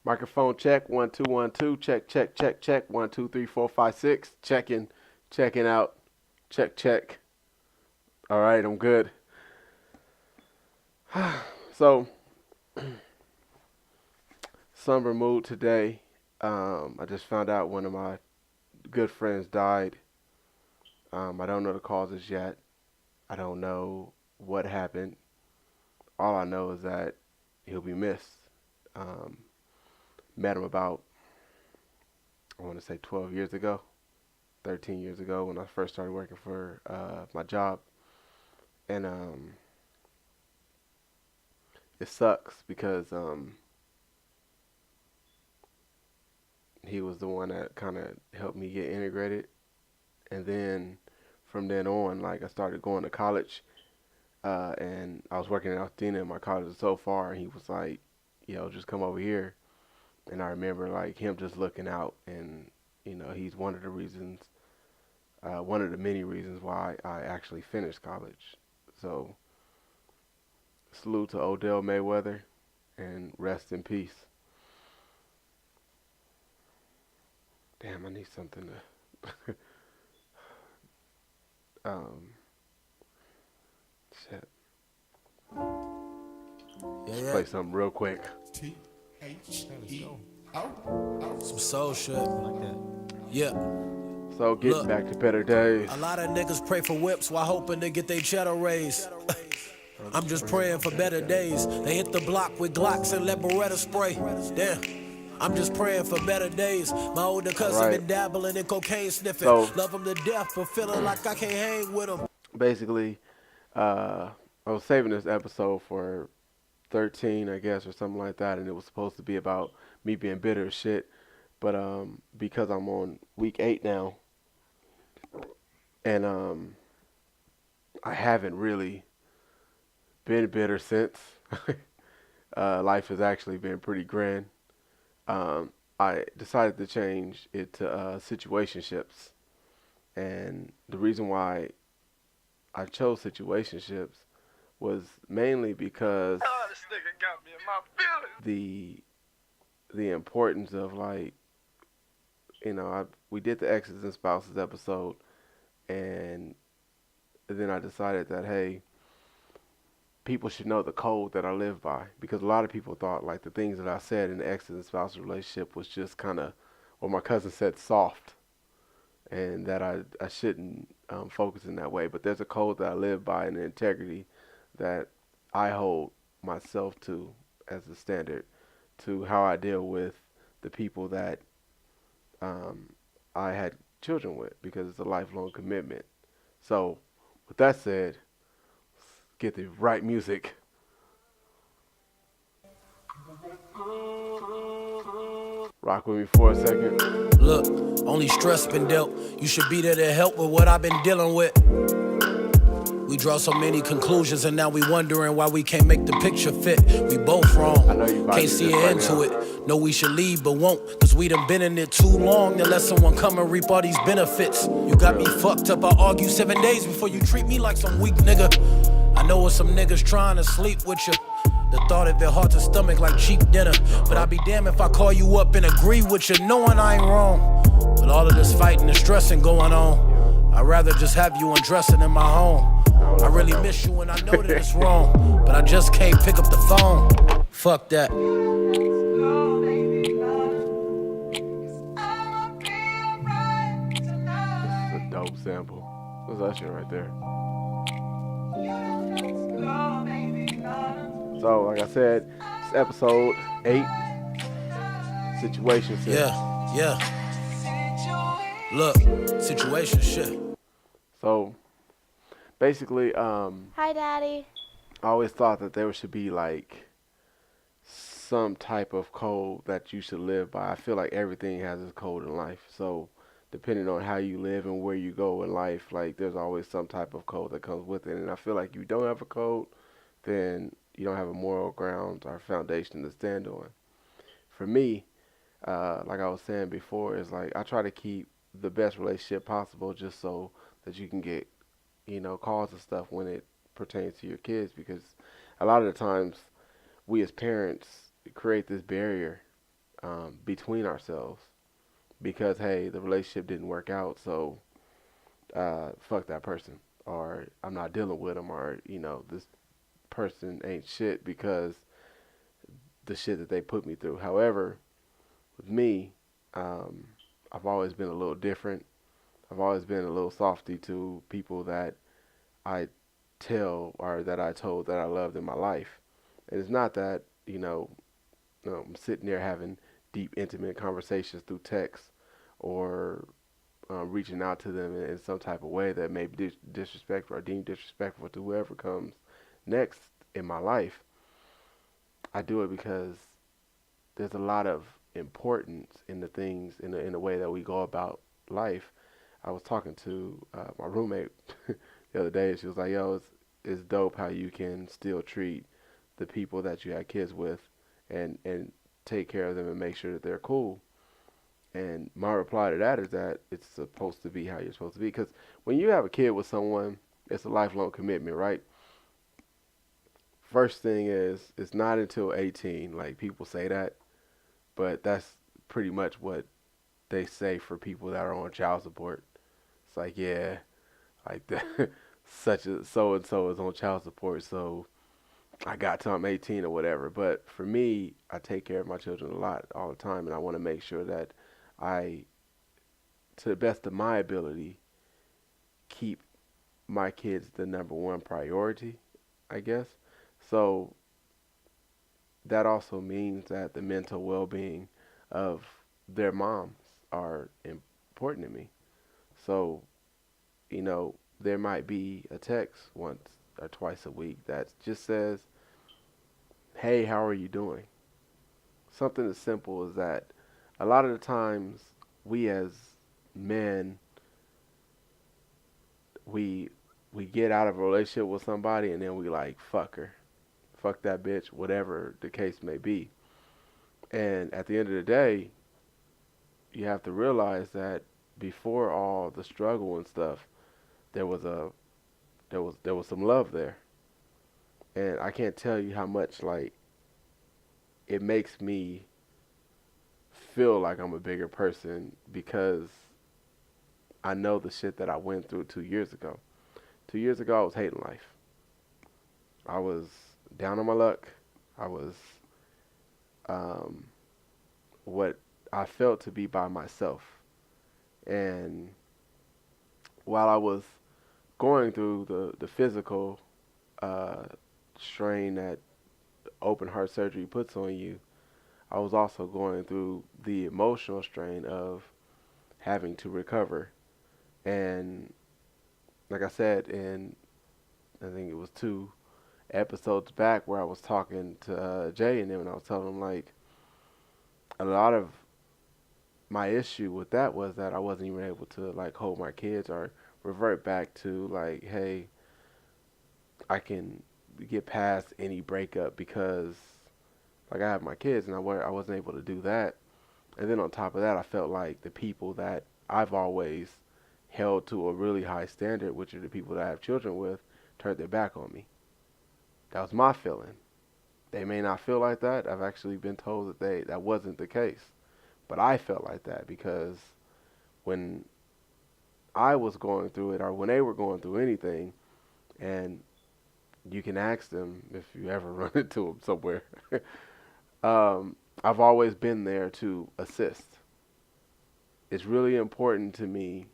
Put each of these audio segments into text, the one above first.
Microphone check. 1 2 1 2. Check check check check. 1 2 3 4 5 6. Checking out. Check check. All right, I'm good. So somber mood today. I just found out one of my good friends died. I don't know the causes yet. I don't know what happened. All I know is that he'll be missed. Um, Met him about, I want to say 12 years ago, 13 years ago when I first started working for my job. And it sucks because he was the one that kind of helped me get integrated. And then from then on, like I started going to college, and I was working in Altoona, and my college was so far, and he was like, just come over here. And I remember like him just looking out, and he's one of the reasons, one of the many reasons why I actually finished college. So salute to Odell Mayweather, and rest in peace. Damn, I need something to um shit. Yeah, Just yeah. play something real quick. Some soul shit. Like that. Yeah. So getting Look, back to better days. a lot of niggas pray for whips while hoping to get their cheddar raised. I'm just praying for better days. They hit the block with Glocks and let Beretta spray. Damn. I'm just praying for better days. My older cousin Right. been dabbling in cocaine sniffing. So Love him to death, but feeling like I can't hang with him. basically, I was saving this episode for 13, I guess, or something like that, and it was supposed to be about me being bitter as shit. But because I'm on week 8 now, and I haven't really been bitter since. Life has actually been pretty grand. I decided to change it to situationships, and the reason why I chose situationships was mainly because Oh, this nigga got me in my feelings. the importance of like we did the exes and spouses episode, and then I decided that hey, people should know the code that I live by, because a lot of people thought like the things that I said in the exes and spousal relationship was just kind of what my cousin said, soft, and that I shouldn't focus in that way. But there's a code that I live by and an integrity that I hold myself to as a standard to how I deal with the people that I had children with, because it's a lifelong commitment. So, with that said, get the right music. Rock with me for a second. Look, only stress been dealt. You should be there to help with what I've been dealing with. We draw so many conclusions and now we wondering why we can't make the picture fit. We both wrong. I know you about Can't to do see this an right end to now. it. Know we should leave but won't, cause we done been in it too long to let someone come and reap all these benefits. You got me fucked up, I'll argue 7 days before you treat me like some weak nigga. I know what some niggas trying to sleep with you. The thought of it hard to stomach like cheap dinner. But I'd be damned if I call you up and agree with you, knowing I ain't wrong. With all of this fighting and stressing going on, I'd rather just have you undressing in my home. I really miss you and I know that it's wrong, but I just can't pick up the phone. Fuck that. This is a dope sample. What's that shit right there? So, like I said, it's episode 8, Situationship. Yeah. Look, situationship. So, basically, Hi, Daddy. I always thought that there should be like some type of code that you should live by. I feel like everything has its code in life. So, depending on how you live and where you go in life, like there's always some type of code that comes with it. And I feel like if you don't have a code, then you don't have a moral ground or foundation to stand on. For me, like I was saying before, is like I try to keep the best relationship possible just so that you can get, calls and stuff when it pertains to your kids, because a lot of the times we as parents create this barrier between ourselves because hey, the relationship didn't work out, so fuck that person, or I'm not dealing with them, or this person ain't shit because the shit that they put me through. However, with me, um, I've always been a little different. I've always been a little softy to people that I tell or that I told that I loved in my life. And it's not that, I'm sitting there having deep, intimate conversations through text or reaching out to them in some type of way that may be disrespectful or deemed disrespectful to whoever comes next in my life. I do it because there's a lot of importance in the things in the way that we go about life. I was talking to my roommate the other day, and she was like, "Yo, it's dope how you can still treat the people that you had kids with, and take care of them and make sure that they're cool." And my reply to that is that it's supposed to be how you're supposed to be. Because when you have a kid with someone, it's a lifelong commitment, right? First thing is, it's not until 18. Like people say that, but that's pretty much what they say for people that are on child support. It's like, yeah, like that, such a so and so is on child support, so I got till I'm 18 or whatever. But for me, I take care of my children a lot all the time, and I want to make sure that I, to the best of my ability, keep my kids the number one priority, I guess. So that also means that the mental well-being of their moms are important to me. So, there might be a text once or twice a week that just says, "Hey, how are you doing?" Something as simple as that. A lot of the times, we as men, we we get out of a relationship with somebody and then we like fuck her, fuck that bitch, whatever the case may be. And at the end of the day, you have to realize that before all the struggle and stuff, there was a there was some love there. And I can't tell you how much like it makes me feel like I'm a bigger person because I know the shit that I went through 2 years ago. 2 years ago, I was hating life. I was down on my luck. I was um, what I felt to be by myself. And while I was going through the physical uh, strain that open heart surgery puts on you, I was also going through the emotional strain of having to recover. And like I said, in I think it was 2 episodes back where I was talking to Jay and them, and I was telling him like a lot of my issue with that was that I wasn't even able to like hold my kids or revert back to like, hey, I can get past any breakup because like I have my kids and I wasn't able to do that. And then on top of that, I felt like the people that I've always held to a really high standard, which are the people that I have children with, turned their back on me. That was my feeling. They may not feel like that. I've actually been told that that wasn't the case. But I felt like that because when I was going through it or when they were going through anything, and you can ask them if you ever run into them somewhere, I've always been there to assist. It's really important to me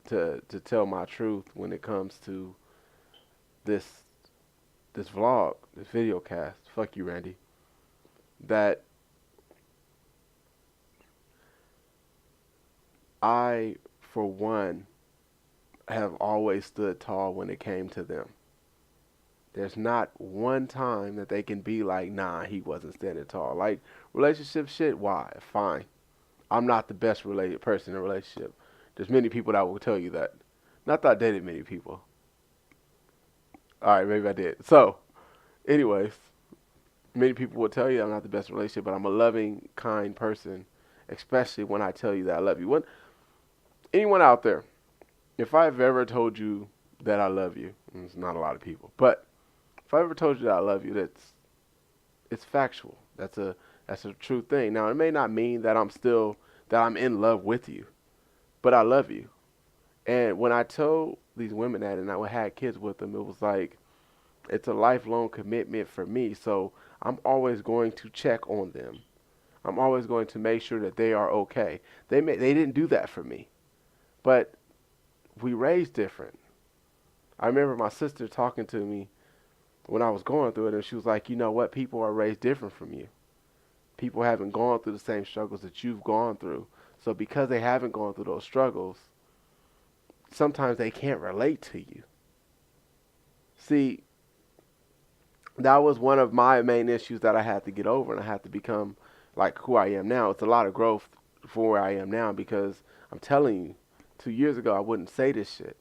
to tell my truth when it comes to this this vlog, this video cast. Fuck you, Randy. That I, for one, have always stood tall when it came to them. There's not one time that they can be like, nah, he wasn't standing tall. Like relationship shit, why? Fine. I'm not the best related person in a relationship. There's many people that will tell you that. Not that I dated many people. All right, maybe I did. So, anyways, many people will tell you I'm not the best relationship, but I'm a loving, kind person, especially when I tell you that I love you. When anyone out there, if I've ever told you that I love you, and it's not a lot of people, but if I ever told you that I love you, it's factual. That's a true thing. Now, it may not mean that I'm in love with you, but I love you. And when I told these women that and I had kids with them, it was like, it's a lifelong commitment for me. So I'm always going to check on them. I'm always going to make sure that they are okay. They didn't do that for me, but we raised different. I remember my sister talking to me when I was going through it, and she was like, you know what? People are raised different from you. People haven't gone through the same struggles that you've gone through. So because they haven't gone through those struggles, sometimes they can't relate to you. See, that was one of my main issues that I had to get over, and I had to become like who I am now. It's a lot of growth for where I am now because I'm telling you, 2 years ago I wouldn't say this shit,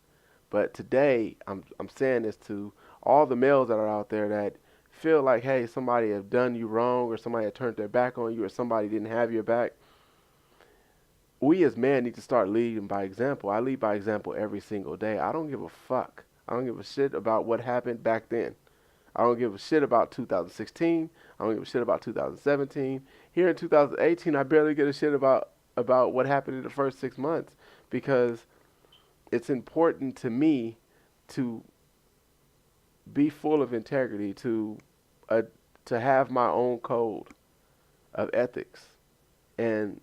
but today I'm saying this to all the males that are out there that feel like, hey, somebody have done you wrong, or somebody had turned their back on you, or somebody didn't have your back. We as men need to start leading by example. I lead by example every single day. I don't give a fuck. I don't give a shit about what happened back then. I don't give a shit about 2016. I don't give a shit about 2017. Here in 2018, I barely give a shit about what happened in the first 6 months because it's important to me to be full of integrity, uh, to have my own code of ethics, and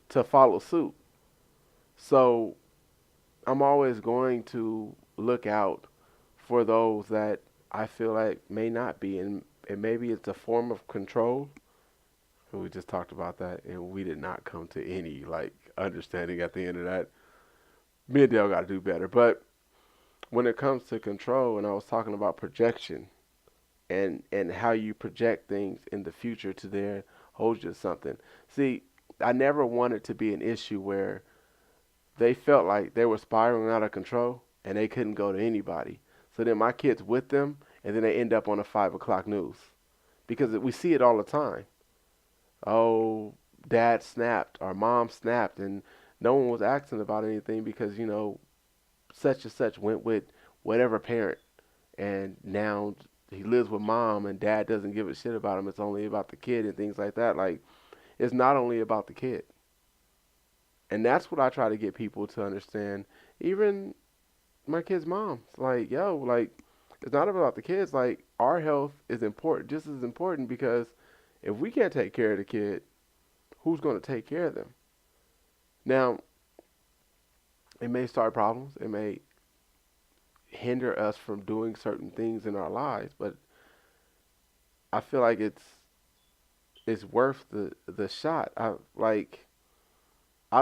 to follow suit. So I'm always going to look out for those that I feel like may not be, and maybe it's a form of control. We just talked about that, and we did not come to any like understanding at the end of that. Me and Dale got to do better. But when it comes to control, and I was talking about projection and how you project things in the future to there holds you to something. See, I never wanted to be an issue where they felt like they were spiraling out of control and they couldn't go to anybody. So then my kids with them, and then they end up on the 5 o'clock news because we see it all the time. Oh, dad snapped or mom snapped, and no one was asking about anything because such and such went with whatever parent, and now he lives with mom and dad doesn't give a shit about him. It's only about the kid and things like that. Like, it's not only about the kid. And that's what I try to get people to understand. Even my kid's mom, like, yo, like, it's not about the kids. Like, our health is important, just as important, because if we can't take care of the kid, who's going to take care of them? Now, it may start problems. It may hinder us from doing certain things in our lives, but I feel like it's worth the shot. I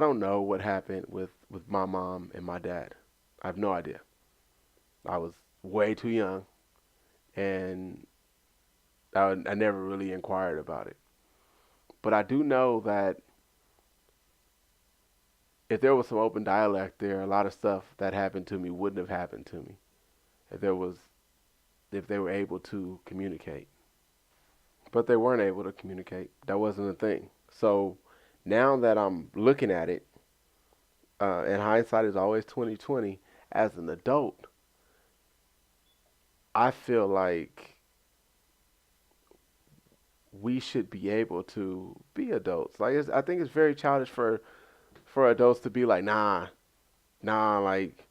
don't know what happened with my mom and my dad. I have no idea. I was way too young, and I never really inquired about it. But I do know that if there was some open dialect there, a lot of stuff that happened to me wouldn't have happened to me if there was if they were able to communicate. But they weren't able to communicate. That wasn't a thing. So now that I'm looking at it, and hindsight is always 2020. As an adult, I feel like we should be able to be adults. Like, I think it's very childish for adults to be like, nah, like,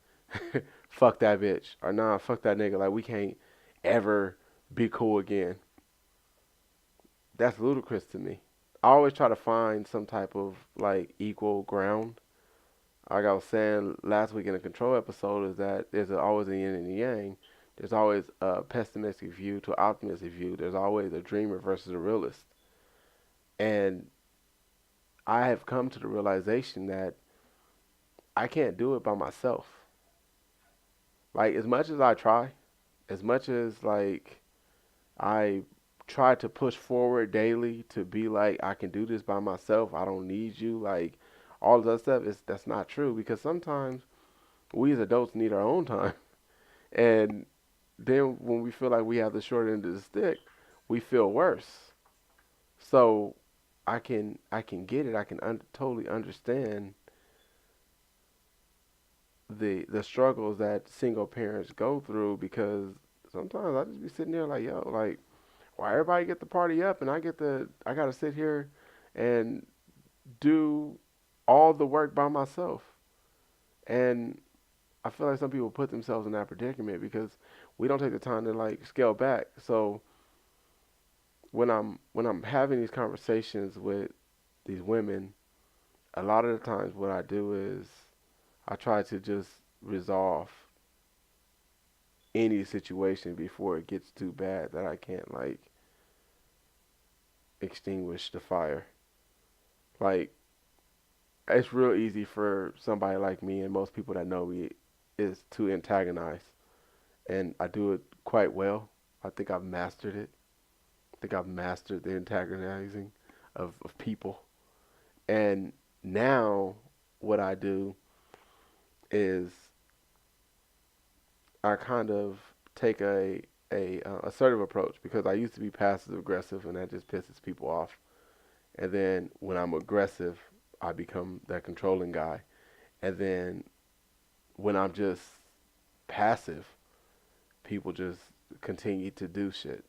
fuck that bitch, or nah, fuck that nigga. Like, we can't ever be cool again. That's ludicrous to me. I always try to find some type of like equal ground. Like I was saying last week in the control episode, is that there's always a yin and a yang. There's always a pessimistic view to an optimistic view. There's always a dreamer versus a realist. And I have come to the realization that I can't do it by myself. Like, as much as I try, as much as like I try to push forward daily to be like, I can do this by myself, I don't need you, like all of that stuff, is that's not true, because sometimes we as adults need our own time. And then when we feel like we have the short end of the stick, we feel worse. So I can get it. I can totally understand the struggles that single parents go through, because sometimes I just be sitting there like, yo, like, Why everybody get the party up and I gotta sit here and do all the work by myself. And I feel like some people put themselves in that predicament because we don't take the time to like scale back. So when I'm having these conversations with these women, a lot of the times what I do is I try to just resolve any situation before it gets too bad that I can't like extinguish the fire. Like it's real easy for somebody like me and most people that know me is to antagonize, and I do it quite well. I think I've mastered it. I think I've mastered the antagonizing of people. And now what I do is I kind of take a assertive approach because I used to be passive aggressive and that just pisses people off. And then when I'm aggressive, I become that controlling guy. And then when I'm just passive, people just continue to do shit.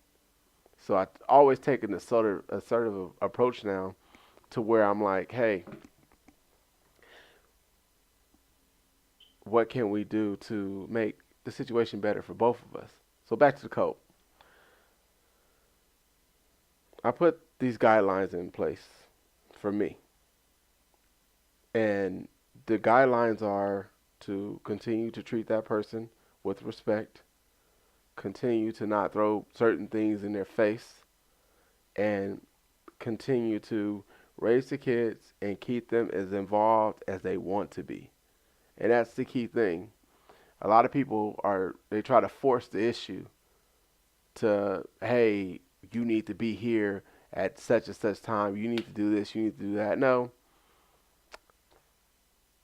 So I always take an assertive approach now to where I'm like, hey, what can we do to make the situation better for both of us? So back to the code. I put these guidelines in place for me. And the guidelines are to continue to treat that person with respect, continue to not throw certain things in their face, and continue to raise the kids and keep them as involved as they want to be. And that's the key thing. A lot of people they try to force the issue to, hey, you need to be here at such and such time. You need to do this, you need to do that. No,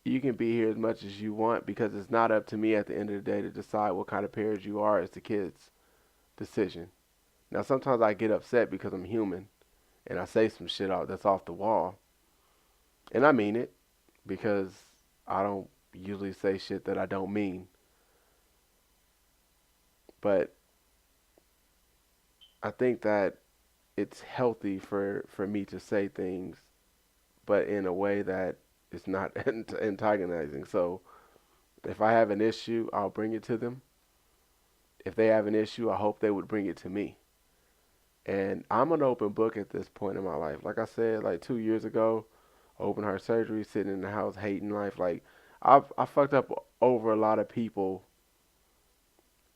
you can be here as much as you want because it's not up to me at the end of the day to decide what kind of parents you are. It's the kids' decision. Now, sometimes I get upset because I'm human and I say some shit out that's off the wall. And I mean it because I don't usually say shit that I don't mean. But I think that it's healthy for me to say things, but in a way that is not antagonizing. So if I have an issue, I'll bring it to them. If they have an issue, I hope they would bring it to me. And I'm an open book at this point in my life. Like I said, like 2 years ago, open heart surgery, sitting in the house, hating life. Like I fucked up over a lot of people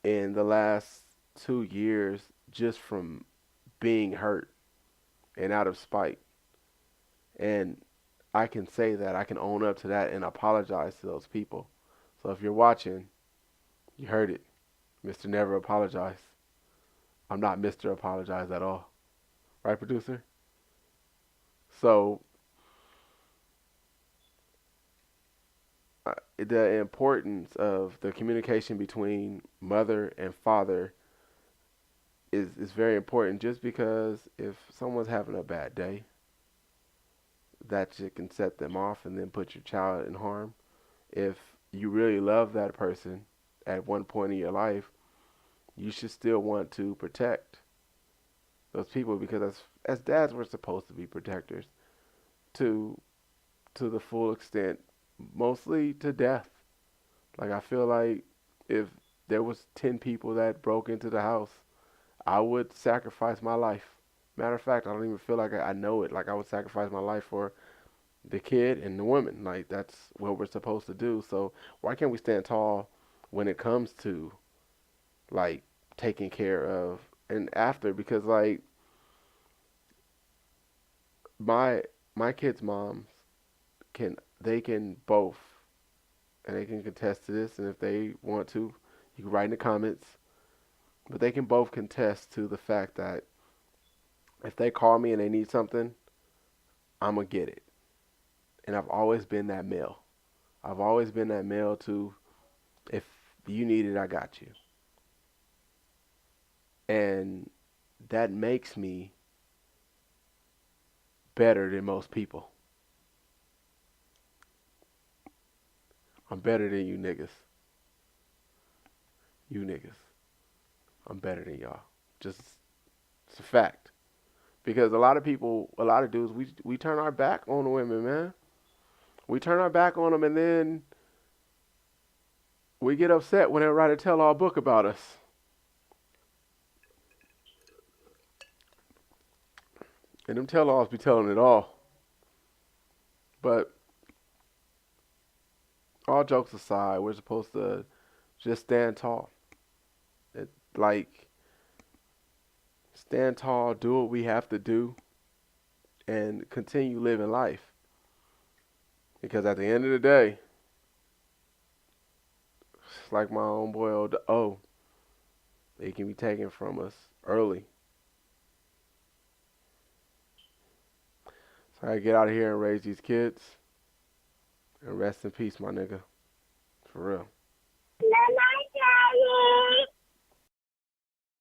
in the last 2 years just from being hurt and out of spite. And I can say that, I can own up to that and apologize to those people. So if you're watching, you heard it. Mr. Never Apologize. I'm not Mr. Apologize at all. Right, producer? So the importance of the communication between mother and father is very important just because if someone's having a bad day, that shit can set them off and then put your child in harm. If you really love that person at one point in your life, you should still want to protect those people because as dads we're supposed to be protectors to the full extent, mostly to death. Like I feel like if there was 10 people that broke into the house, I would sacrifice my life. Matter of fact, I don't even feel like I know it. Like I would sacrifice my life for the kid and the woman. Like that's what we're supposed to do. So why can't we stand tall when it comes to like taking care of and after? Because like my my kids' moms they can both and they can contest to this, and if they want to, you can write in the comments. But they can both contest to the fact that if they call me and they need something, I'm gonna get it. And I've always been that male. I've always been that male to, if you need it, I got you. And that makes me better than most people. I'm better than you niggas. You niggas. I'm better than y'all. Just It's a fact. Because a lot of people, a lot of dudes, we turn our back on the women, man. We turn our back on them, and then we get upset when they write a tell-all book about us. And them tell-alls be telling it all. But all jokes aside, we're supposed to just stand tall. It, like, stand tall, do what we have to do, and continue living life. Because at the end of the day, it's like my own boy old O, it can be taken from us early. So I get out of here and raise these kids. And rest in peace, my nigga. For real.